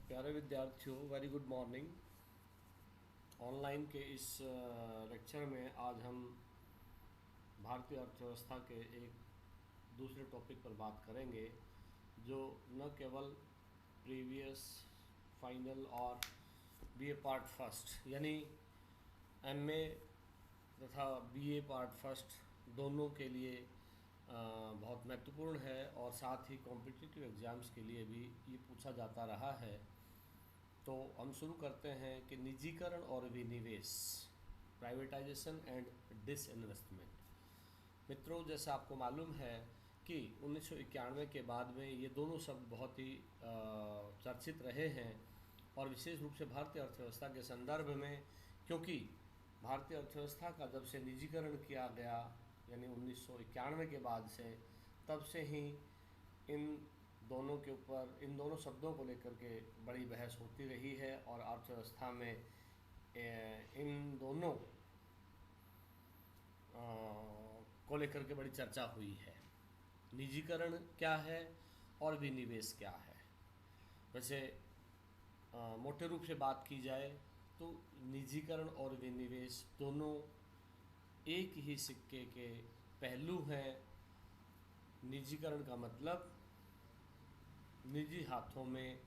प्यारे विद्यार्थियों, very good morning. Online के इस लेक्चर में आज हम भारतीय अर्थव्यवस्था के एक दूसरे टॉपिक पर बात करेंगे, जो न केवल प्रीवियस, फाइनल और बीए पार्ट फर्स्ट यानी एमए तथा बीए पार्ट फर्स्ट दोनों के लिए बहुत महत्वपूर्ण है और साथ ही कॉम्पिटिटिव एग्ज़ाम्स के लिए भी ये पूछा जाता रहा है। तो हम शुरू करते हैं कि निजीकरण और विनिवेश, प्राइवेटाइजेशन एंड डिसइन्वेस्टमेंट। मित्रों, जैसा आपको मालूम है कि 1991 के बाद में ये दोनों शब्द बहुत ही चर्चित रहे हैं, और विशेष रूप से भारतीय अर्थव्यवस्था के संदर्भ में, क्योंकि भारतीय अर्थव्यवस्था का जब से निजीकरण किया गया यानी 1991 के बाद से, तब से ही इन दोनों के ऊपर, इन दोनों शब्दों को लेकर के बड़ी बहस होती रही है और अर्थव्यवस्था में इन दोनों को लेकर के बड़ी चर्चा हुई है। निजीकरण क्या है और विनिवेश क्या है। वैसे मोटे रूप से बात की जाए तो निजीकरण और विनिवेश दोनों एक ही सिक्के के पहलू हैं। निजीकरण का मतलब निजी हाथों में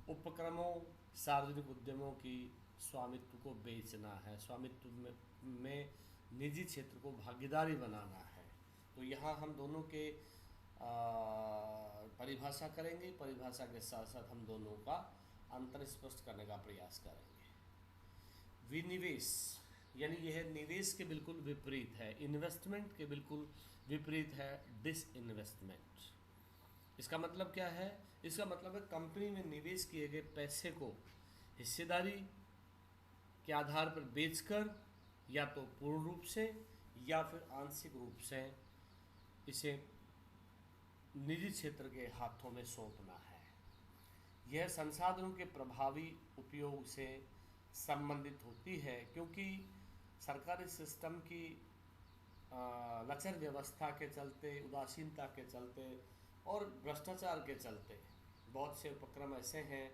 उपक्रमों, सार्वजनिक उद्यमों की स्वामित्व को बेचना है, स्वामित्व में निजी क्षेत्र को भागीदारी बनाना है। तो यहाँ हम दोनों के परिभाषा करेंगे, परिभाषा के साथ साथ हम दोनों का अंतर स्पष्ट करने का प्रयास करेंगे। विनिवेश यानी यह निवेश के बिल्कुल विपरीत है, इन्वेस्टमेंट के बिल्कुल विपरीत है डिसइन्वेस्टमेंट। इसका मतलब क्या है? इसका मतलब है कंपनी में निवेश किए गए पैसे को हिस्सेदारी के आधार पर बेचकर या तो पूर्ण रूप से या फिर आंशिक रूप से इसे निजी क्षेत्र के हाथों में सौंपना है। यह संसाधनों के प्रभावी उपयोग से संबंधित होती है, क्योंकि सरकारी सिस्टम की लचर व्यवस्था के चलते, उदासीनता के चलते और भ्रष्टाचार के चलते बहुत से उपक्रम ऐसे हैं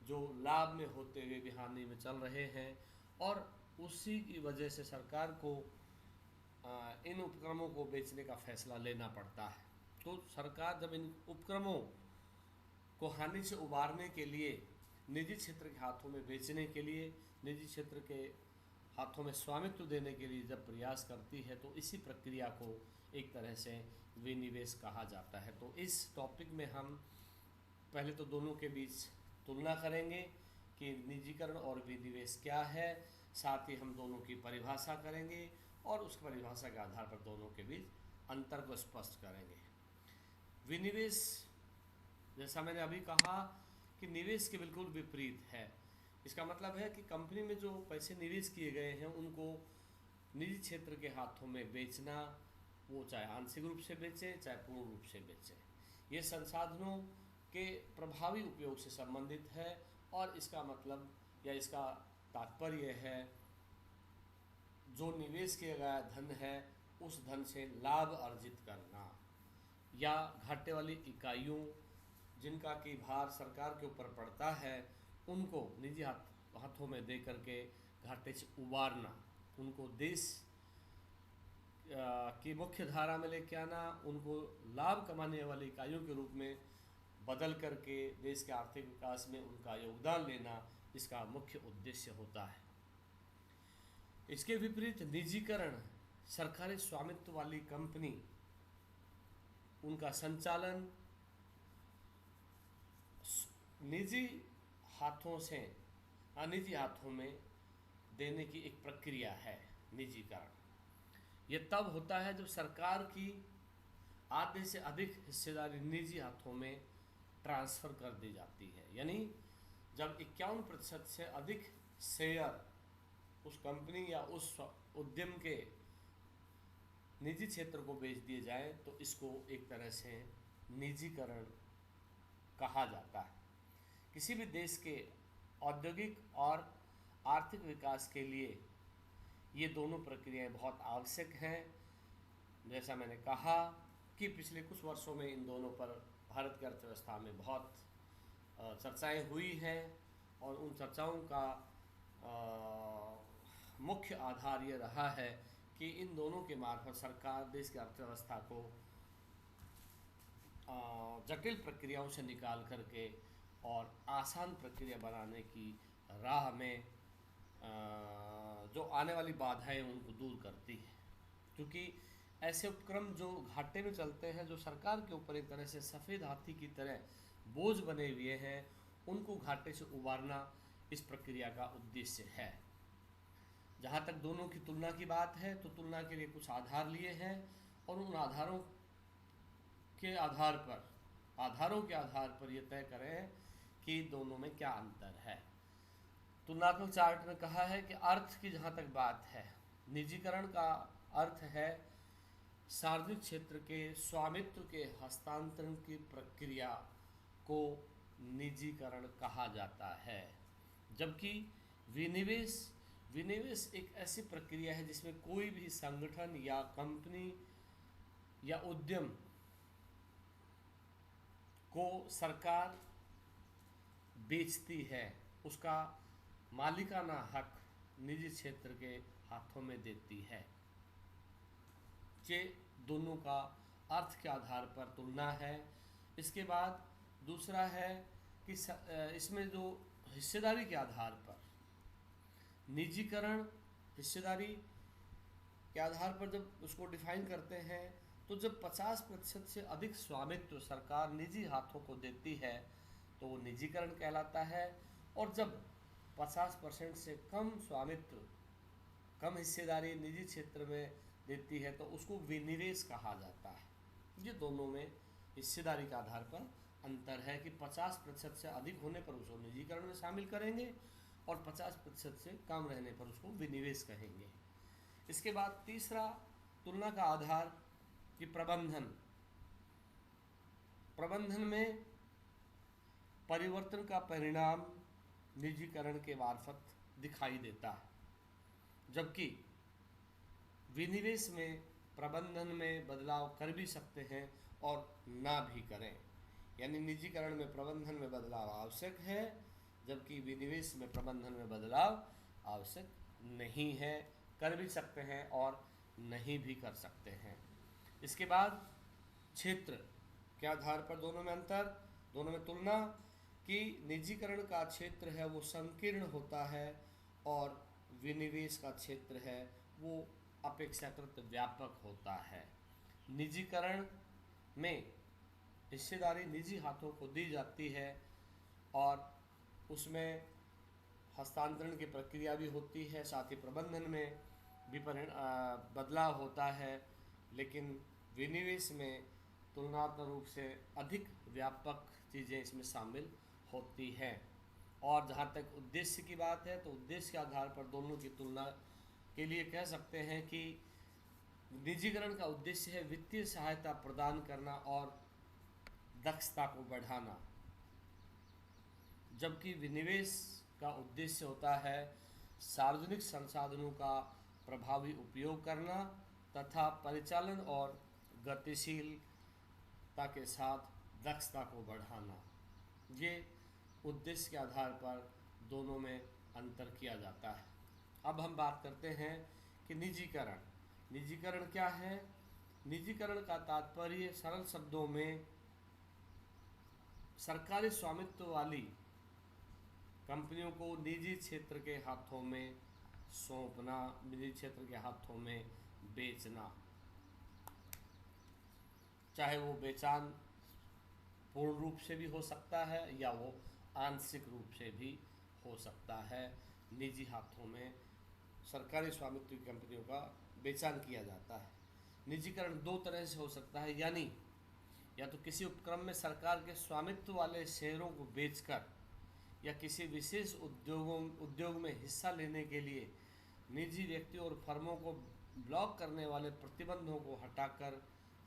जो लाभ में होते हुए भी हानि में चल रहे हैं, और उसी की वजह से सरकार को इन उपक्रमों को बेचने का फैसला लेना पड़ता है। तो सरकार जब इन उपक्रमों को हानि से उबारने के लिए, निजी क्षेत्र के हाथों में बेचने के लिए, निजी क्षेत्र के हाथों में स्वामित्व देने के लिए जब प्रयास करती है, तो इसी प्रक्रिया को एक तरह से विनिवेश कहा जाता है। तो इस टॉपिक में हम पहले तो दोनों के बीच तुलना करेंगे कि निजीकरण और विनिवेश क्या है, साथ ही हम दोनों की परिभाषा करेंगे और उस परिभाषा के आधार पर दोनों के बीच अंतर को स्पष्ट करेंगे। विनिवेश, जैसा मैंने अभी कहा कि निवेश के बिल्कुल विपरीत है। इसका मतलब है कि कंपनी में जो पैसे निवेश किए गए हैं उनको निजी क्षेत्र के हाथों में बेचना, वो चाहे आंशिक रूप से बेचे चाहे पूर्ण रूप से बेचे। ये संसाधनों के प्रभावी उपयोग से संबंधित है, और इसका मतलब या इसका तात्पर्य है जो निवेश किया गया धन है उस धन से लाभ अर्जित करना, या घाटे वाली इकाइयों जिनका कि भार सरकार के ऊपर पड़ता है उनको निजी हाथों में दे करके घाटे से उबारना, उनको देश की मुख्य धारा में लेके आना, उनको लाभ कमाने वाली इकाइयों के रूप में बदल करके देश के आर्थिक विकास में उनका योगदान लेना इसका मुख्य उद्देश्य होता है। इसके विपरीत निजीकरण, सरकारी स्वामित्व वाली कंपनी, उनका संचालन निजी हाथों से अनिजी हाथों में देने की एक प्रक्रिया है। निजीकरण ये तब होता है जब सरकार की आधे से अधिक हिस्सेदारी निजी हाथों में ट्रांसफ़र कर दी जाती है, यानी जब 51% से अधिक शेयर उस कंपनी या उस उद्यम के निजी क्षेत्र को बेच दिए जाएं, तो इसको एक तरह से निजीकरण कहा जाता है। किसी भी देश के औद्योगिक और आर्थिक विकास के लिए ये दोनों प्रक्रियाएं बहुत आवश्यक हैं। जैसा मैंने कहा कि पिछले कुछ वर्षों में इन दोनों पर भारत की अर्थव्यवस्था में बहुत चर्चाएं हुई हैं और उन चर्चाओं का मुख्य आधार ये रहा है कि इन दोनों के मार्फत सरकार देश की अर्थव्यवस्था को जटिल प्रक्रियाओं से निकाल करके और आसान प्रक्रिया बनाने की राह में जो आने वाली बाधाएं उनको दूर करती है। क्योंकि ऐसे उपक्रम जो घाटे में चलते हैं, जो सरकार के ऊपर एक तरह से सफ़ेद हाथी की तरह बोझ बने हुए हैं, उनको घाटे से उबारना इस प्रक्रिया का उद्देश्य है। जहाँ तक दोनों की तुलना की बात है तो तुलना के लिए कुछ आधार लिए हैं और उन आधारों के आधार पर ये तय करें कि दोनों में क्या अंतर है। तुलनात्मक चार्ट में कहा है कि अर्थ की जहाँ तक बात है, निजीकरण का अर्थ है सार्वजनिक क्षेत्र के स्वामित्व के हस्तांतरण की प्रक्रिया को निजीकरण कहा जाता है, जबकि विनिवेश एक ऐसी प्रक्रिया है जिसमें कोई भी संगठन या कंपनी या उद्यम को सरकार बेचती है, उसका मालिकाना हक निजी क्षेत्र के हाथों में देती है। ये दोनों का अर्थ के आधार पर तुलना है। इसके बाद दूसरा है कि इसमें जो हिस्सेदारी के आधार पर निजीकरण, हिस्सेदारी के आधार पर जब उसको डिफाइन करते हैं तो जब 50% से अधिक स्वामित्व सरकार निजी हाथों को देती है तो वो निजीकरण कहलाता है, और जब 50% से कम स्वामित्व, कम हिस्सेदारी निजी क्षेत्र में देती है तो उसको विनिवेश कहा जाता है। ये दोनों में हिस्सेदारी के आधार पर अंतर है कि 50% से अधिक होने पर उसको निजीकरण में शामिल करेंगे और 50% से कम रहने पर उसको विनिवेश कहेंगे। इसके बाद तीसरा तुलना का आधार कि प्रबंधन में परिवर्तन का परिणाम निजीकरण के मार्फत दिखाई देता है, जबकि विनिवेश में प्रबंधन में बदलाव कर भी सकते हैं और ना भी करें। यानी निजीकरण में प्रबंधन में बदलाव आवश्यक है, जबकि विनिवेश में प्रबंधन में बदलाव आवश्यक नहीं है, कर भी सकते हैं और नहीं भी कर सकते हैं। इसके बाद क्षेत्र के आधार पर दोनों में अंतर, दोनों में तुलना कि निजीकरण का क्षेत्र है वो संकीर्ण होता है और विनिवेश का क्षेत्र है वो अपेक्षाकृत व्यापक होता है। निजीकरण में हिस्सेदारी निजी हाथों को दी जाती है और उसमें हस्तांतरण की प्रक्रिया भी होती है, साथ ही प्रबंधन में भी बदलाव होता है, लेकिन विनिवेश में तुलनात्मक रूप से अधिक व्यापक चीज़ें इसमें शामिल होती हैं। और जहाँ तक उद्देश्य की बात है तो उद्देश्य के आधार पर दोनों की तुलना के लिए कह सकते हैं कि निजीकरण का उद्देश्य है वित्तीय सहायता प्रदान करना और दक्षता को बढ़ाना, जबकि विनिवेश का उद्देश्य होता है सार्वजनिक संसाधनों का प्रभावी उपयोग करना तथा परिचालन और गतिशीलता के साथ दक्षता को बढ़ाना। ये उद्देश्य के आधार पर दोनों में अंतर किया जाता है। अब हम बात करते हैं कि निजीकरण क्या है। निजीकरण का तात्पर्य सरल शब्दों में सरकारी स्वामित्व वाली कंपनियों को निजी क्षेत्र के हाथों में सौंपना, निजी क्षेत्र के हाथों में बेचना, चाहे वो बेचान पूर्ण रूप से भी हो सकता है या वो आंशिक रूप से भी हो सकता है। निजी हाथों में सरकारी स्वामित्व की कंपनियों का बेचान किया जाता है। निजीकरण दो तरह से हो सकता है, यानी या तो किसी उपक्रम में सरकार के स्वामित्व वाले शेयरों को बेचकर या किसी विशेष उद्योग में हिस्सा लेने के लिए निजी व्यक्तियों और फर्मों को ब्लॉक करने वाले प्रतिबंधों को हटाकर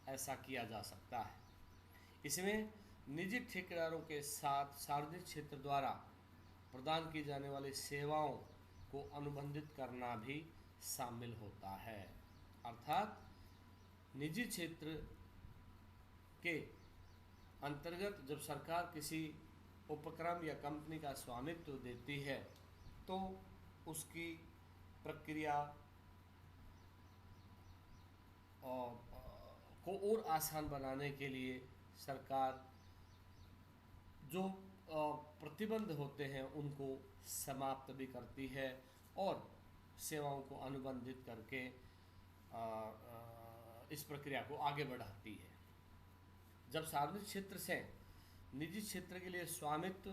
ऐसा किया जा सकता है। इसमें निजी ठेकेदारों के साथ सार्वजनिक क्षेत्र द्वारा प्रदान की जाने वाली सेवाओं को अनुबंधित करना भी शामिल होता है। अर्थात निजी क्षेत्र के अंतर्गत जब सरकार किसी उपक्रम या कंपनी का स्वामित्व देती है तो उसकी प्रक्रिया को और आसान बनाने के लिए सरकार जो प्रतिबंध होते हैं उनको समाप्त भी करती है और सेवाओं को अनुबंधित करके इस प्रक्रिया को आगे बढ़ाती है। जब सार्वजनिक क्षेत्र से निजी क्षेत्र के लिए स्वामित्व,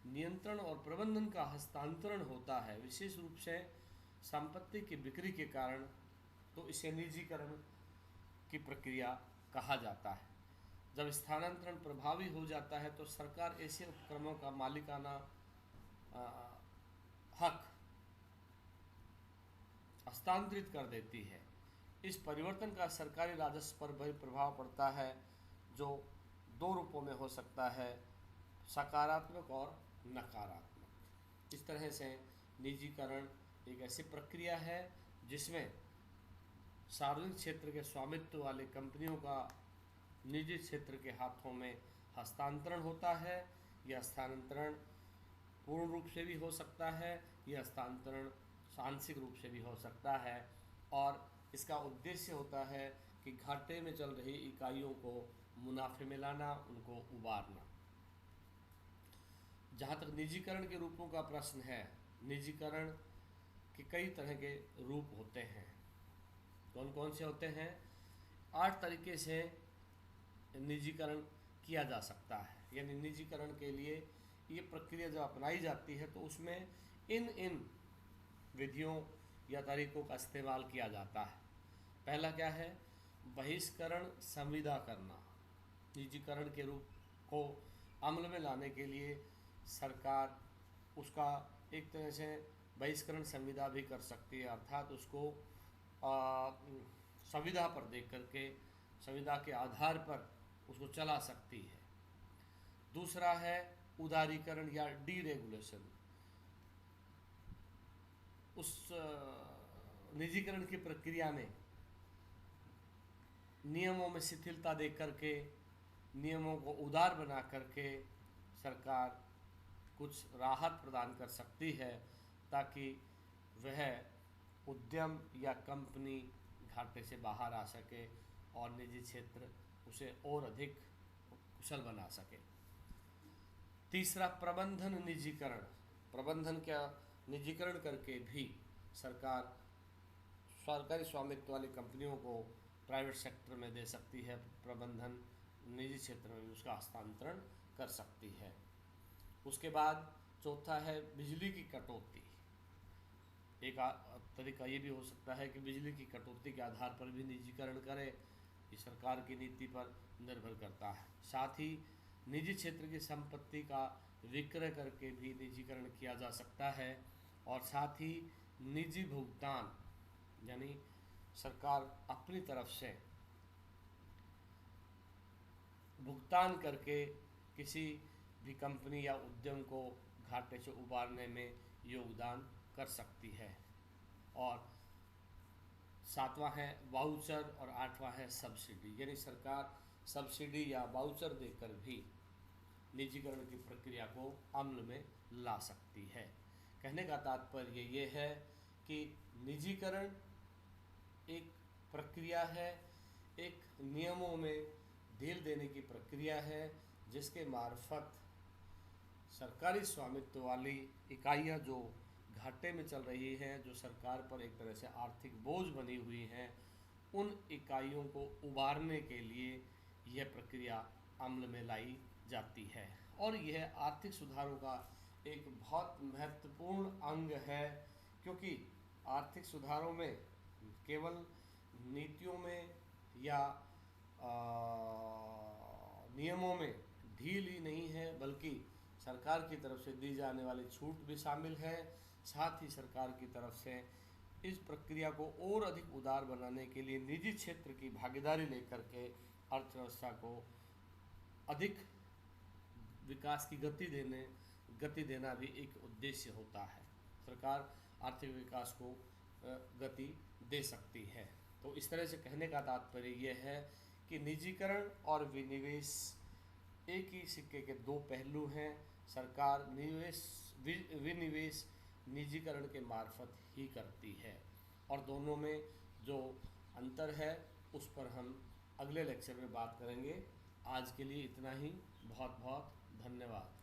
नियंत्रण और प्रबंधन का हस्तांतरण होता है, विशेष रूप से संपत्ति की बिक्री के कारण, तो इसे निजीकरण की प्रक्रिया कहा जाता है। जब स्थानांतरण प्रभावी हो जाता है तो सरकार ऐसे उपक्रमों का मालिकाना हक हस्तांतरित कर देती है। इस परिवर्तन का सरकारी राजस्व पर भी प्रभाव पड़ता है, जो दो रूपों में हो सकता है, सकारात्मक और नकारात्मक। इस तरह से निजीकरण एक ऐसी प्रक्रिया है जिसमें सार्वजनिक क्षेत्र के स्वामित्व वाले कंपनियों का निजी क्षेत्र के हाथों में हस्तांतरण होता है। यह हस्तांतरण पूर्ण रूप से भी हो सकता है, यह हस्तांतरण आंशिक रूप से भी हो सकता है, और इसका उद्देश्य होता है कि घाटे में चल रही इकाइयों को मुनाफे में लाना, उनको उबारना। जहाँ तक निजीकरण के रूपों का प्रश्न है, निजीकरण के कई तरह के रूप होते हैं। कौन कौन से होते हैं? 8 तरीके से निजीकरण किया जा सकता है। यानी निजीकरण के लिए ये प्रक्रिया जब अपनाई जाती है तो उसमें इन विधियों या तरीकों का इस्तेमाल किया जाता है। पहला क्या है? बहिष्करण संविदा करना। निजीकरण के रूप को अमल में लाने के लिए सरकार उसका एक तरह से बहिष्करण संविदा भी कर सकती है, अर्थात उसको संविदा पर देख करके, संविदा के आधार पर उसको चला सकती है। दूसरा है उदारीकरण या डीरेगुलेशन। उस निजीकरण की प्रक्रिया में नियमों में शिथिलता देख करके, नियमों को उदार बना करके सरकार कुछ राहत प्रदान कर सकती है ताकि वह उद्यम या कंपनी घाटे से बाहर आ सके और निजी क्षेत्र उसे और अधिक कुशल बना सके। तीसरा, प्रबंधन निजीकरण। प्रबंधन क्या? निजीकरण करके भी सरकार सरकारी स्वामित्व वाली कंपनियों को प्राइवेट सेक्टर में दे सकती है, प्रबंधन निजी क्षेत्र में भी उसका हस्तांतरण कर सकती है। उसके बाद चौथा है बिजली की कटौती। एक तरीका ये भी हो सकता है कि बिजली की कटौती के आधार पर भी निजीकरण करे, ये सरकार की नीति पर निर्भर करता है। साथ ही निजी क्षेत्र की संपत्ति का विक्रय करके भी निजीकरण किया जा सकता है, और साथ ही निजी भुगतान, यानी सरकार अपनी तरफ से भुगतान करके किसी भी कंपनी या उद्यम को घाटे से उबारने में योगदान कर सकती है। और सातवां है वाउचर और आठवां है सब्सिडी, यानी सरकार सब्सिडी या वाउचर देकर भी निजीकरण की प्रक्रिया को अमल में ला सकती है। कहने का तात्पर्य ये है कि निजीकरण एक प्रक्रिया है, एक नियमों में ढील देने की प्रक्रिया है, जिसके मार्फत सरकारी स्वामित्व वाली इकाइयाँ जो घाटे में चल रही हैं, जो सरकार पर एक तरह से आर्थिक बोझ बनी हुई हैं, उन इकाइयों को उबारने के लिए यह प्रक्रिया अमल में लाई जाती है। और यह आर्थिक सुधारों का एक बहुत महत्वपूर्ण अंग है, क्योंकि आर्थिक सुधारों में केवल नीतियों में या नियमों में ढील ही नहीं है, बल्कि सरकार की तरफ से दी जाने वाली छूट भी शामिल है। साथ ही सरकार की तरफ से इस प्रक्रिया को और अधिक उदार बनाने के लिए निजी क्षेत्र की भागीदारी लेकर के अर्थव्यवस्था को अधिक विकास की गति देना भी एक उद्देश्य होता है। सरकार आर्थिक विकास को गति दे सकती है। तो इस तरह से कहने का तात्पर्य यह है कि निजीकरण और विनिवेश एक ही सिक्के के दो पहलू हैं। सरकार विनिवेश निजीकरण के मार्फत ही करती है, और दोनों में जो अंतर है उस पर हम अगले लेक्चर में बात करेंगे। आज के लिए इतना ही। बहुत बहुत धन्यवाद।